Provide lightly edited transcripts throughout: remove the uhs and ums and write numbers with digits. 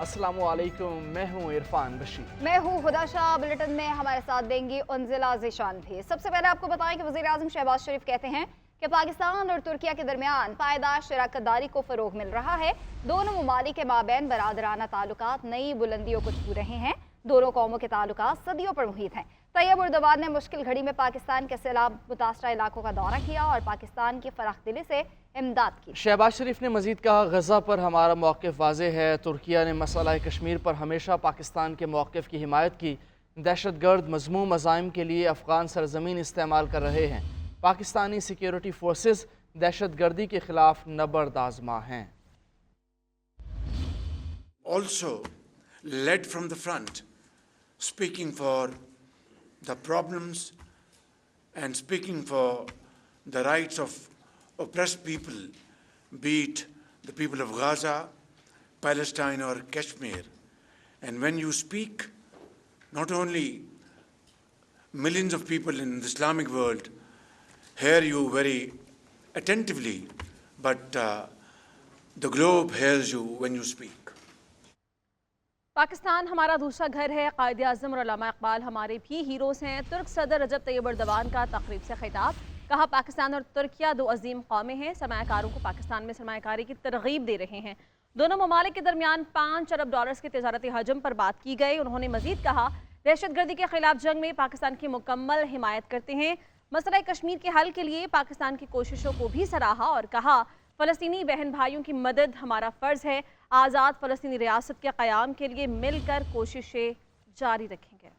अस्सलामु अलैकुम, मैं हूँ इरफान बशीर। मैं हूँ हुदा शाह। बुलेटिन में हमारे साथ देंगी उन्जिला ज़ीशान भी। सबसे पहले आपको बताएं कि वज़ीर आज़म शहबाज शरीफ कहते हैं कि पाकिस्तान और तुर्किया के दरमियान पायदार शराकतदारी को फ़रोग़ मिल रहा है। दोनों ममालिक के माबैन बरादराना ताल्लुकात नई बुलंदियों को छू रहे हैं। दोनों कौमों के ताल्लुकात सदियों पर मुहित हैं। तैयब उर्दवान ने मुश्किल घड़ी में पाकिस्तान के सैलाब मुतासरा इलाकों का दौरा किया और पाकिस्तान की फराखदिली से इमदाद की। शहबाज शरीफ ने मजीद कहा, गज़ा पर हमारा मौक़िफ़ वाज़ेह है। तुर्किया ने मसला कश्मीर पर हमेशा पाकिस्तान के मौक़िफ़ की हिमायत की। दहशतगर्द मज़मूम मज़ाइम के लिए अफ़गान सरज़मीन इस्तेमाल कर रहे हैं। पाकिस्तानी सिक्योरिटी फोर्सेस दहशतगर्दी के ख़िलाफ़ नबर्द आज़मा हैं। Also led from the front, speaking for the problems and speaking for the rights of oppressed people, be it the people of Gaza, Palestine or Kashmir. And when you speak, not only millions of people in the Islamic world hear you very attentively, but the globe hears you when you speak. Pakistan हमारा दूसरा घर है। कायद आज़म और अल्लामा इकबाल हमारे भी heroes हैं। तुर्क सदर रजब तैयब एर्दोगान का तकरीब से खिताब। कहा, पाकिस्तान और तुर्किया दो अजीम कौमें हैं। सरमायाकारों को पाकिस्तान में सरमायाकारी की तरगीब दे रहे हैं। दोनों ममालिक के दरमियान $5 अरब के तजारती हजम पर बात की गई। उन्होंने मजीद कहा, दहशतगर्दी के खिलाफ जंग में पाकिस्तान की मुकम्मल हिमायत करते हैं। मसला कश्मीर के हल के लिए पाकिस्तान की कोशिशों को भी सराहा और कहा, फ़लस्तीनी बहन भाइयों की मदद हमारा फ़र्ज़ है। आज़ाद फ़लस्तीनी रियासत के क़याम के लिए मिलकर कोशिशें जारी रखेंगे।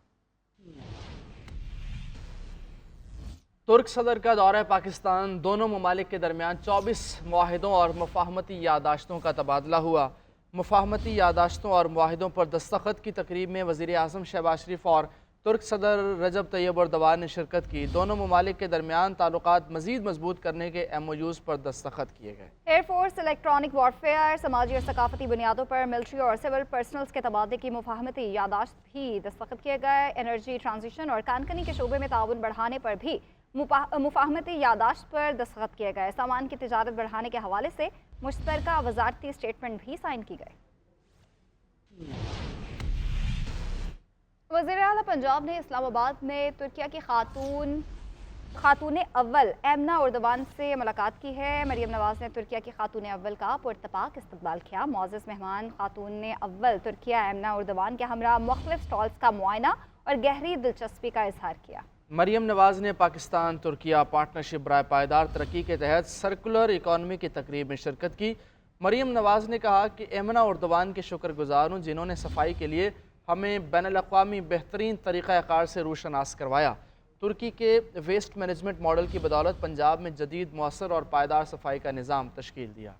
तुर्क सदर का दौरा पाकिस्तान। दोनों ममालिक के दरमियान 24 मुआहिदों और मुफाहमती यादाश्तों का तबादला हुआ। मुफाहमती यादाश्तों और मुआहिदों पर दस्तखत की तकरीब में वज़ीर आज़म शहबाज शरीफ और तुर्क सदर रजब तैयब एर्दोगान ने शिरकत की। दोनों ममालिक के दरमियान ताल्लुकात मज़ीद मजबूत करने के MOUs पर दस्तखत किए गए। एयरफोर्स, इलेक्ट्रॉनिक वॉरफेयर, समाजी और सकाफती बुनियादों पर मिलिट्री और सिविल पर्सनल्स के तबादले की मुफाहमती यादाश्त भी दस्तखत किए गए। एनर्जी ट्रांजिशन और कानकनी के शोबे में ताउन बढ़ाने पर भी मुफाहमती यादाश्त पर दस्तखत किए गए। सामान की तिजारत बढ़ाने के हवाले से मुश्तरका वजारती स्टेटमेंट भी साइन की गए। वज़ीर आला पंजाब ने इस्लामाबाद में तुर्किया की खातून अव्वल एमना एर्दोगान से मुलाकात की है। मरियम नवाज ने तुर्किया की खातून अव्वल का पुरतपाक इस्तकबाल किया। मुअज़्ज़ज़ मेहमान खातून अव्वल तुर्किया एमना एर्दोगान के हमरा मुख्तलिफ स्टॉल्स का मुआयना और गहरी दिलचस्पी का इजहार किया। मरियम नवाज ने पाकिस्तान तुर्किया पार्टनरशिप बराए पायदार तरक्की के तहत सर्कुलर इकॉनमी की तकरीब में शिरकत की। मरियम नवाज ने कहा कि एमना एर्दोगान के शुक्रगुजार हूँ जिन्होंने सफाई के लिए हमें बैनुल-अक़वामी बेहतरीन तरीक़ाकार से रूशनास करवाया। तुर्की के वेस्ट मैनेजमेंट मॉडल की बदौलत पंजाब में जदीद, मौसर और पायदार सफाई का निज़ाम तश्कील दिया।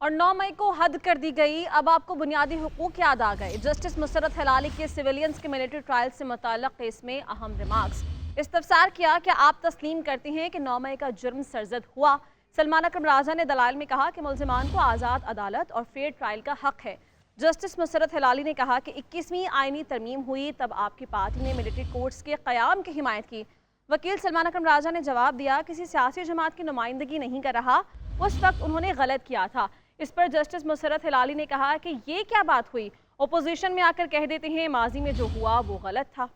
और 9 मई को हद कर दी गई। अब आपको बुनियादी हुकूक याद आ गए। जस्टिस मुसर्रत हिलाली के सिविलियंस के मिलिट्री ट्रायल से मुताल्लिक़ केस में अहम रिमार्क्स। इस्तफसार किया कि आप तस्लीम करते हैं कि 9 मई का जुर्म सरजद हुआ। सलमान अकरम राजा ने दलाइल में कहा कि मुल्ज़िमान को आज़ाद अदालत और फेयर ट्रायल का हक है। जस्टिस मुसर्रत हिलाली ने कहा कि 21वीं आईनी तरमीम हुई तब आपकी पार्टी ने मिलिट्री कोर्ट्स के क़याम की हिमायत की। वकील सलमान अकरम राजा ने जवाब दिया, किसी सियासी जमात की नुमाइंदगी नहीं कर रहा, उस वक्त उन्होंने गलत किया था। इस पर जस्टिस मुसर्रत हिलाली ने कहा कि ये क्या बात हुई, अपोजिशन में आकर कह देते हैं माजी में जो हुआ वो गलत था।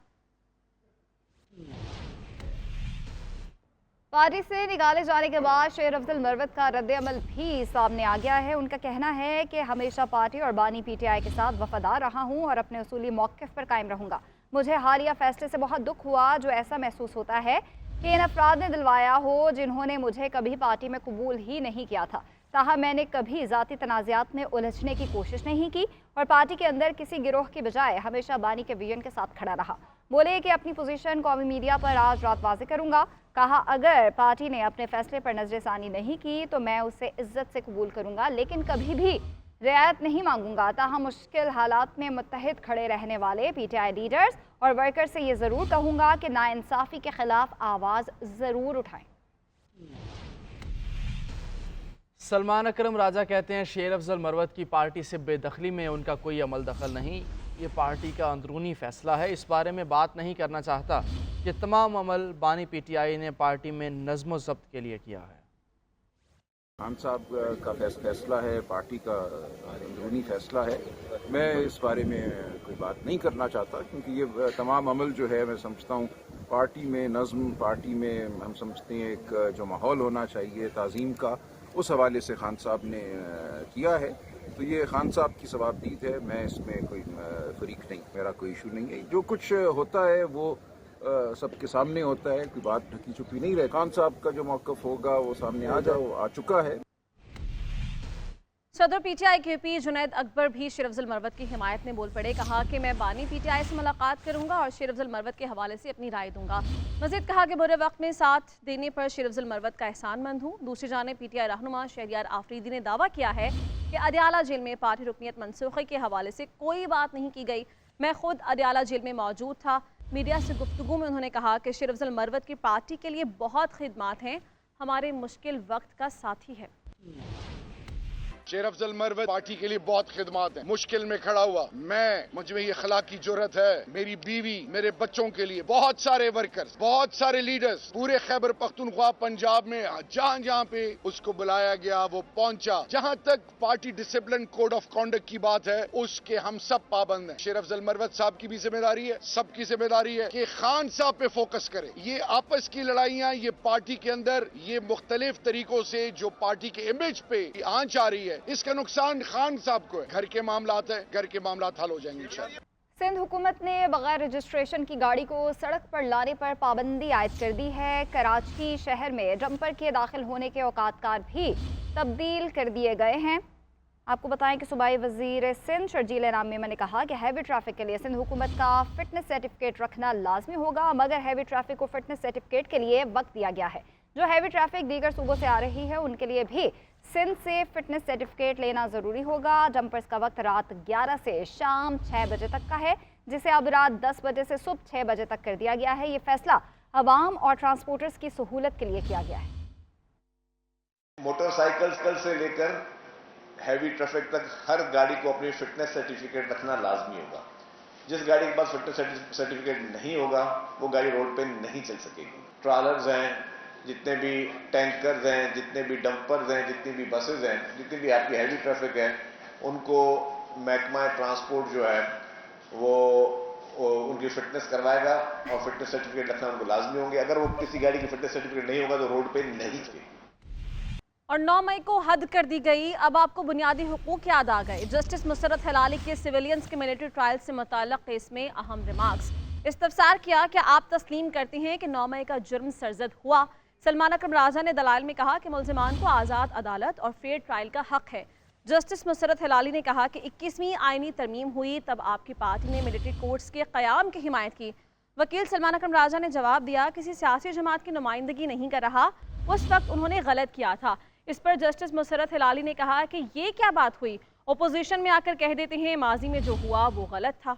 पार्टी से निकाले जाने के बाद शेर अफजल मरवत का रद्द-ए-अमल भी सामने आ गया है। उनका कहना है कि हमेशा पार्टी और बानी PTI के साथ वफादार रहा हूं और अपने उसूली मौक़िफ़ पर कायम रहूंगा। मुझे हालिया फैसले से बहुत दुख हुआ जो ऐसा महसूस होता है कि इन अफराद ने दिलवाया हो जिन्होंने मुझे कभी पार्टी में कबूल ही नहीं किया था। ताहम मैंने कभी ज़ाती तनाज़ात में उलझने की कोशिश नहीं की और पार्टी के अंदर किसी गिरोह की बजाय हमेशा बानी के विजन के साथ खड़ा रहा। बोले कि अपनी पोजीशन कौमी मीडिया पर आज रात वाज़े करूंगा। कहा, अगर पार्टी ने अपने फैसले पर नज़रसानी नहीं की तो मैं उसे इज्जत से कबूल करूंगा, लेकिन कभी भी रियायत नहीं मांगूंगा। ताहम मुश्किल हालात में मुत्तहिद खड़े रहने वाले PTI लीडर्स और वर्कर्स से ये ज़रूर कहूँगा कि नाइंसाफ़ी के ख़िलाफ़ आवाज़ ज़रूर उठाएं। सलमान अकरम राजा कहते हैं, शेर अफजल मरवत की पार्टी से बेदखली में उनका कोई अमल दखल नहीं। ये पार्टी का अंदरूनी फैसला है, इस बारे में बात नहीं करना चाहता। ये तमाम अमल बानी PTI ने पार्टी में नज़्म व ज़ब्त के लिए किया है। खान साहब का फैसला है, पार्टी का अंदरूनी फैसला है। मैं इस बारे में कोई बात नहीं करना चाहता, क्योंकि ये तमाम अमल जो है मैं समझता हूँ पार्टी में नज़्म, पार्टी में हम समझते हैं एक जो माहौल होना चाहिए ताज़ीम का, उस हवाले से खान साहब ने किया है। तो ये खान साहब की सवाबदीद है, मैं इसमें कोई फरीक नहीं, मेरा कोई इशू नहीं है। जो कुछ होता है वो सबके सामने होता है, कोई बात ढकी छुपी नहीं रहे। खान साहब का जो मौक़िफ़ होगा वो सामने आ चुका है। सदर पीटीआई के पी जुनैद अकबर भी शेर अफजल मरवत की हिमायत में बोल पड़े। कहा कि मैं बानी पीटीआई से मुलाकात करूंगा और शेर अफजल मरवत के हवाले से अपनी राय दूंगा। मजीद कहा कि बुरे वक्त में साथ देने पर शेर अफजल मरवत का एहसानमंद हूँ। दूसरी जानिब पीटीआई रहनुमा शहरियार आफरीदी ने दावा किया है कि अडियाला जेल में पार्टी रुकनियत मनसूखी के हवाले से कोई बात नहीं की गई। मैं खुद अडियाला जेल में मौजूद था। मीडिया से गुफ्तगू में उन्होंने कहा कि शेर अफजल मरवत की पार्टी के लिए बहुत खिदमात हैं, हमारे मुश्किल वक्त का साथी है। शेर अफजल मरवत पार्टी के लिए बहुत खिदमात है, मुश्किल में खड़ा हुआ मुझ में ये अखलाकी जुर्रत है, मेरी बीवी, मेरे बच्चों के लिए बहुत सारे वर्कर्स, बहुत सारे लीडर्स, पूरे खैबर पख्तूनख्वा पंजाब में जहां जहां पे उसको बुलाया गया वो पहुंचा। जहां तक party discipline code of conduct की बात है उसके हम सब पाबंद हैं। शेर अफजल मरवत साहब की भी जिम्मेदारी है, सबकी जिम्मेदारी है कि खान साहब पे फोकस करे। ये आपस की लड़ाइयां, ये पार्टी के अंदर ये मुख्तलिफ तरीकों से जो पार्टी के इमेज पे आंच आ रही है, इसका नुकसान खान साहब को है। घर के मामलात है, घर के मामलात हल हो जाएंगे इंशाअल्लाह। सिंध हुकूमत ने बगैर रजिस्ट्रेशन की गाड़ी को सड़क पर लाने पर पाबंदी आयद कर दी है। कराची शहर में डंपर के दाखिल होने के औकातकार भी तब्दील कर दिए गए हैं। आपको बताएं कि सूबाई वजीर सिंध शर्जील इनामी ने कहा कि हैवी ट्रैफिक के लिए सिंध हुकूमत का फिटनेस सर्टिफिकेट रखना लाजमी होगा, मगर हैवी ट्रैफिक को फिटनेस सर्टिफिकेट के लिए वक्त दिया गया है। जो हैवी ट्रैफिक दीगर सूबों से आ रही है उनके लिए भी सिंध से फिटनेस सर्टिफिकेट लेना ज़रूरी होगा। डंपर्स का वक्त रात 11 से शाम 6 बजे तक का है, जिसे अब रात 10 बजे से सुबह 6 बजे तक कर दिया गया है। ये फैसला अवाम और ट्रांसपोर्टर्स की सहूलत के लिए किया गया है। मोटरसाइकिल से लेकर हैवी ट्रैफिक तक हर गाड़ी को अपनी फिटनेस सर्टिफिकेट रखना लाजमी होगा। जिस गाड़ी के पास फिटनेस सर्टिफिकेट नहीं होगा वो गाड़ी रोड पे नहीं चल सकेगी। ट्रॉलर्स हैं, जितने भी टैंकर्स हैं, जितने भी डंपर्स हैं, जितनी भी बसेज हैं, जितनी भी आपकी हैवी ट्रैफिक है, उनको महकमा ट्रांसपोर्ट जो है वो उनकी फिटनेस करवाएगा और फिटनेस सर्टिफिकेट रखना उनको लाजमी होंगे। अगर वो किसी गाड़ी की फिटनेस सर्टिफिकेट नहीं होगा तो रोड पे नहीं चलेगी। और 9 मई को हद कर दी गई, अब आपको बुनियादी हुकूक याद आ गए। जस्टिस मुसरत हिलाली के सिविलियंस के मिलिट्री ट्रायल से मुताल्लिक़ केस में अहम रिमार्क्स। इस्तफसार किया कि आप तस्लीम करते हैं कि 9 मई का जुर्म सरजद हुआ। सलमान अकरम राजा ने दलाइल में कहा कि मुल्ज़िमान को आज़ाद अदालत और फेयर ट्रायल का हक है। जस्टिस मुसरत हिलाली ने कहा कि 21वीं आइनी तरमीम हुई तब आपकी पार्टी ने मिलिट्री कोर्ट्स के क़याम की हिमायत की। वकील सलमान अकरम राजा ने जवाब दिया, किसी सियासी जमात की नुमाइंदगी नहीं कर रहा, उस वक्त उन्होंने गलत किया था। इस पर जस्टिस मुसरत हिलाली ने कहा कि ये क्या बात हुई, अपोजिशन में आकर कह देते हैं माजी में जो हुआ वो गलत था।